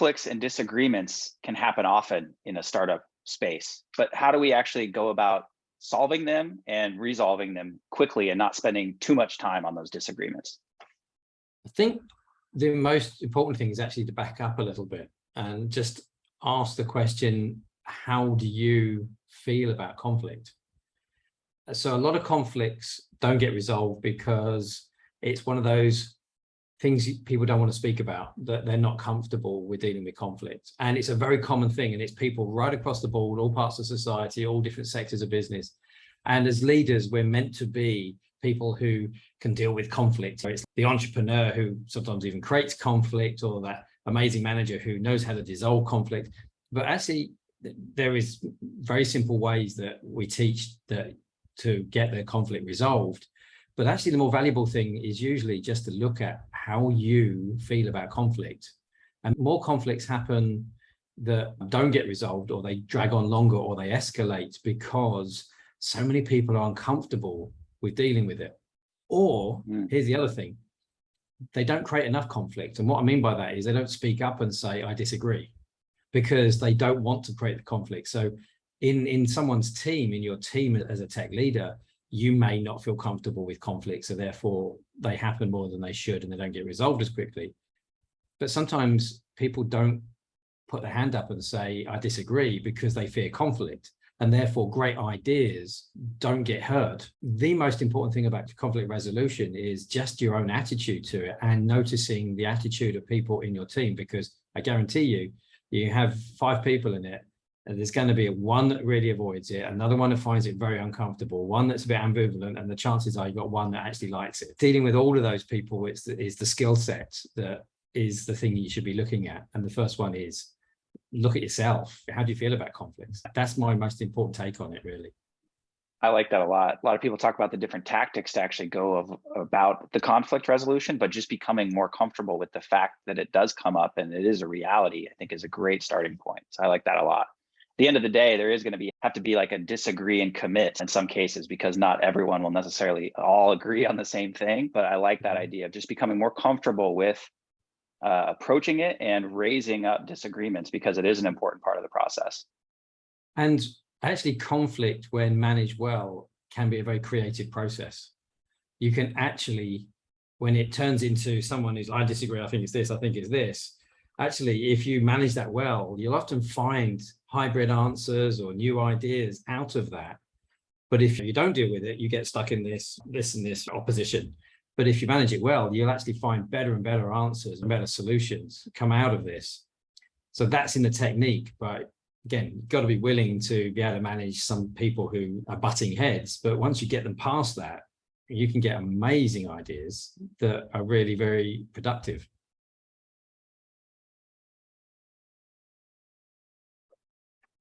Conflicts and disagreements can happen often in a startup space, but how do we actually go about solving them and resolving them quickly and not spending too much time on those disagreements? I think the most important thing is actually to back up a little bit and just ask the question, how do you feel about conflict? So a lot of conflicts don't get resolved because it's one of those things people don't want to speak about, that they're not comfortable with dealing with conflict. And it's a very common thing, and it's people right across the board, all parts of society, all different sectors of business. And as leaders, we're meant to be people who can deal with conflict. So it's the entrepreneur who sometimes even creates conflict, or that amazing manager who knows how to dissolve conflict. But actually, there is very simple ways that we teach that to get their conflict resolved. But actually, the more valuable thing is usually just to look at how you feel about conflict. And more conflicts happen that don't get resolved, or they drag on longer, or they escalate because so many people are uncomfortable with dealing with it. Or here's the other thing, they don't create enough conflict. And what I mean by that is they don't speak up and say, I disagree, because they don't want to create the conflict. So in someone's team, in your team as a tech leader, you may not feel comfortable with conflict, so therefore they happen more than they should and they don't get resolved as quickly. But sometimes people don't put their hand up and say, I disagree, because they fear conflict, and therefore great ideas don't get heard. The most important thing about conflict resolution is just your own attitude to it, and noticing the attitude of people in your team, because I guarantee you, you have 5 people in it, and there's going to be one that really avoids it, another one that finds it very uncomfortable, one that's a bit ambivalent, and the chances are you've got one that actually likes it. Dealing with all of those people is the skill set that is the thing you should be looking at. And the first one is look at yourself. How do you feel about conflicts? That's my most important take on it, really. I like that a lot. A lot of people talk about the different tactics to actually go about the conflict resolution, but just becoming more comfortable with the fact that it does come up and it is a reality, I think is a great starting point. So I like that a lot. At the end of the day, there is going to have to be like a disagree and commit in some cases, because not everyone will necessarily all agree on the same thing. But I like that idea of just becoming more comfortable with approaching it and raising up disagreements, because it is an important part of the process. And actually, conflict, when managed well, can be a very creative process. You can actually, when it turns into someone who's, I disagree, I think it's this, I think it's this. Actually, if you manage that well, you'll often find hybrid answers or new ideas out of that. But if you don't deal with it, you get stuck in this and this opposition. But if you manage it well, you'll actually find better and better answers and better solutions come out of this. So that's in the technique. But again, you've got to be willing to be able to manage some people who are butting heads. But once you get them past that, you can get amazing ideas that are really very productive.